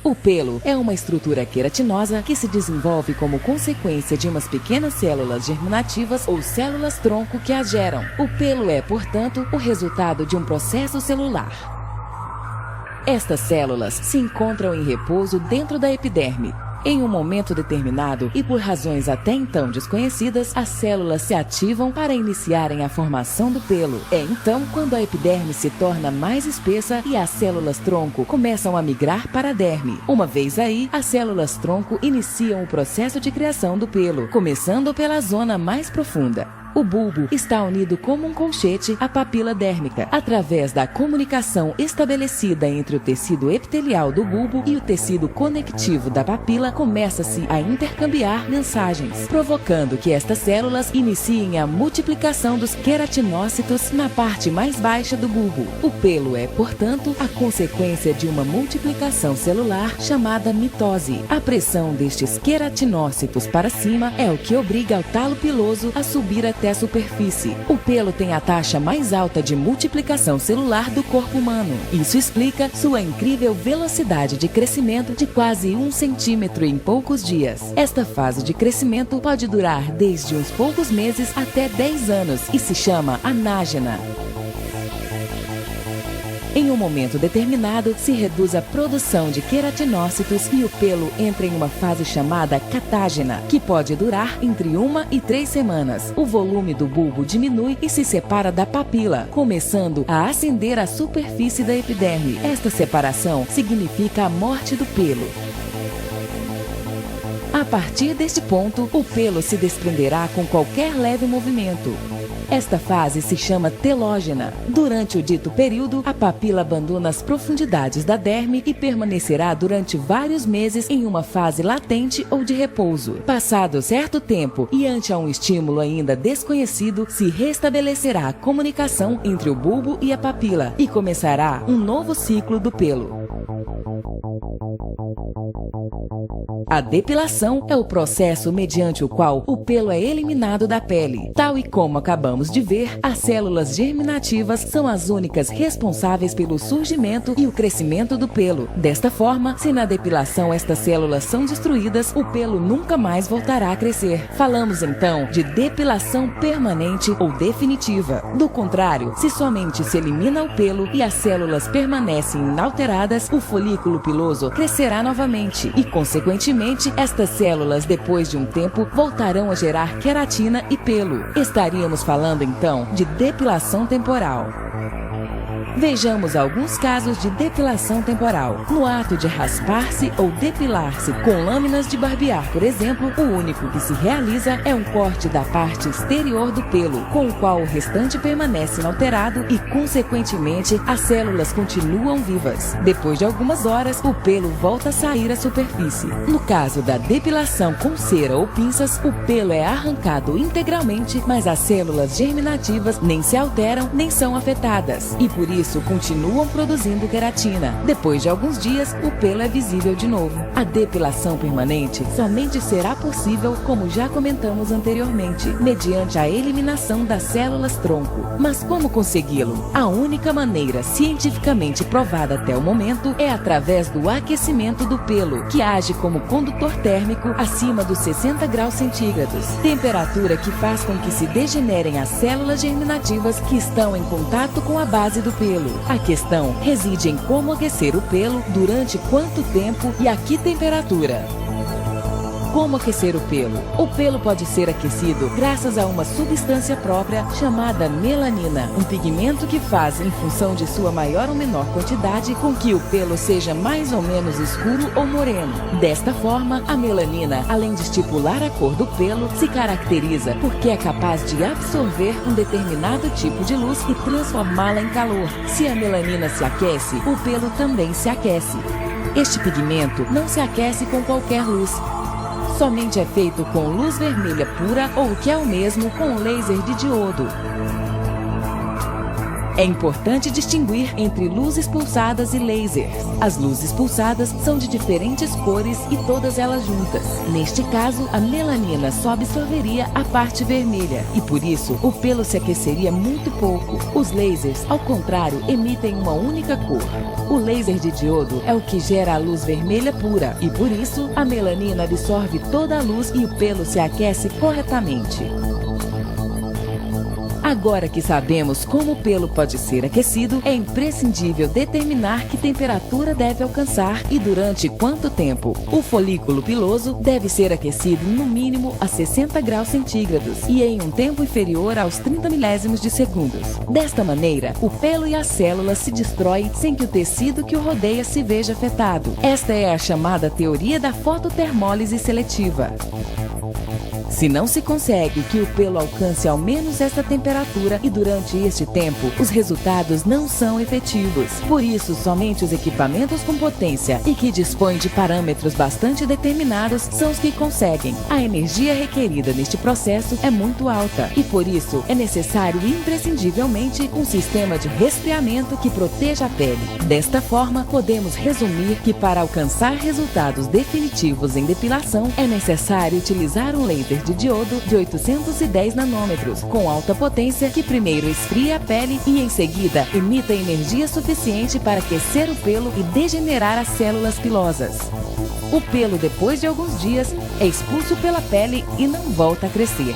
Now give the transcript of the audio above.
O pelo é uma estrutura queratinosa que se desenvolve como consequência de umas pequenas células germinativas ou células-tronco que as geram. O pelo é, portanto, o resultado de um processo celular. Estas células se encontram em repouso dentro da epiderme. Em um momento determinado e por razões até então desconhecidas, as células se ativam para iniciarem a formação do pelo. É então quando a epiderme se torna mais espessa e as células-tronco começam a migrar para a derme. Uma vez aí, as células-tronco iniciam o processo de criação do pelo, começando pela zona mais profunda. O bulbo está unido como um colchete à papila dérmica. Através da comunicação estabelecida entre o tecido epitelial do bulbo e o tecido conectivo da papila, começa-se a intercambiar mensagens, provocando que estas células iniciem a multiplicação dos queratinócitos na parte mais baixa do bulbo. O pelo é, portanto, a consequência de uma multiplicação celular chamada mitose. A pressão destes queratinócitos para cima é o que obriga o talo piloso a subir até a superfície. O pelo tem a taxa mais alta de multiplicação celular do corpo humano. Isso explica sua incrível velocidade de crescimento de quase 1 centímetro em poucos dias. Esta fase de crescimento pode durar desde uns poucos meses até 10 anos e se chama anágena. Em um momento determinado, se reduz a produção de queratinócitos e o pelo entra em uma fase chamada catágena, que pode durar entre 1 e 3 semanas. O volume do bulbo diminui e se separa da papila, começando a ascender a superfície da epiderme. Esta separação significa a morte do pelo. A partir deste ponto, o pelo se desprenderá com qualquer leve movimento. Esta fase se chama telógena. Durante o dito período, a papila abandona as profundidades da derme e permanecerá durante vários meses em uma fase latente ou de repouso. Passado certo tempo e ante a um estímulo ainda desconhecido, se restabelecerá a comunicação entre o bulbo e a papila e começará um novo ciclo do pelo. A depilação é o processo mediante o qual o pelo é eliminado da pele. Tal e como acabamos de ver, as células germinativas são as únicas responsáveis pelo surgimento e o crescimento do pelo. Desta forma, se na depilação estas células são destruídas, o pelo nunca mais voltará a crescer. Falamos então de depilação permanente ou definitiva. Do contrário, se somente se elimina o pelo e as células permanecem inalteradas, o folículo piloso crescerá novamente e, consequentemente, estas células, depois de um tempo, voltarão a gerar queratina e pelo. Estaríamos falando, então, de depilação temporal. Vejamos alguns casos de depilação temporal. No ato de raspar-se ou depilar-se com lâminas de barbear, por exemplo, o único que se realiza é um corte da parte exterior do pelo, com o qual o restante permanece inalterado e, consequentemente, as células continuam vivas. Depois de algumas horas, o pelo volta a sair à superfície. No caso da depilação com cera ou pinças, o pelo é arrancado integralmente, mas as células germinativas nem se alteram nem são afetadas, e por isso continuam produzindo queratina. Depois de alguns dias, o pelo é visível de novo. A depilação permanente somente será possível, como já comentamos anteriormente, mediante a eliminação das células-tronco. Mas como consegui-lo? A única maneira cientificamente provada até o momento é através do aquecimento do pelo, que age como condutor térmico acima dos 60 graus centígrados, temperatura que faz com que se degenerem as células germinativas que estão em contato com a base do pelo. A questão reside em como aquecer o pelo, durante quanto tempo e a que temperatura. Como aquecer o pelo? O pelo pode ser aquecido graças a uma substância própria chamada melanina, um pigmento que faz, em função de sua maior ou menor quantidade, com que o pelo seja mais ou menos escuro ou moreno. Desta forma, a melanina, além de estipular a cor do pelo, se caracteriza porque é capaz de absorver um determinado tipo de luz e transformá-la em calor. Se a melanina se aquece, o pelo também se aquece. Este pigmento não se aquece com qualquer luz. Somente é feito com luz vermelha pura ou, o que é o mesmo, com laser de diodo. É importante distinguir entre luzes pulsadas e lasers. As luzes pulsadas são de diferentes cores e todas elas juntas. Neste caso, a melanina só absorveria a parte vermelha e por isso o pelo se aqueceria muito pouco. Os lasers, ao contrário, emitem uma única cor. O laser de diodo é o que gera a luz vermelha pura e por isso a melanina absorve toda a luz e o pelo se aquece corretamente. Agora que sabemos como o pelo pode ser aquecido, é imprescindível determinar que temperatura deve alcançar e durante quanto tempo. O folículo piloso deve ser aquecido no mínimo a 60 graus centígrados e em um tempo inferior aos 30 milésimos de segundos. Desta maneira, o pelo e as células se destroem sem que o tecido que o rodeia se veja afetado. Esta é a chamada teoria da fototermólise seletiva. Se não se consegue que o pelo alcance ao menos esta temperatura e durante este tempo, os resultados não são efetivos. Por isso, somente os equipamentos com potência e que dispõem de parâmetros bastante determinados são os que conseguem. A energia requerida neste processo é muito alta e, por isso, é necessário imprescindivelmente um sistema de resfriamento que proteja a pele. Desta forma, podemos resumir que para alcançar resultados definitivos em depilação, é necessário utilizar um laser de diodo de 810 nanômetros, com alta potência que primeiro esfria a pele e em seguida emita energia suficiente para aquecer o pelo e degenerar as células pilosas. O pelo, depois de alguns dias, é expulso pela pele e não volta a crescer.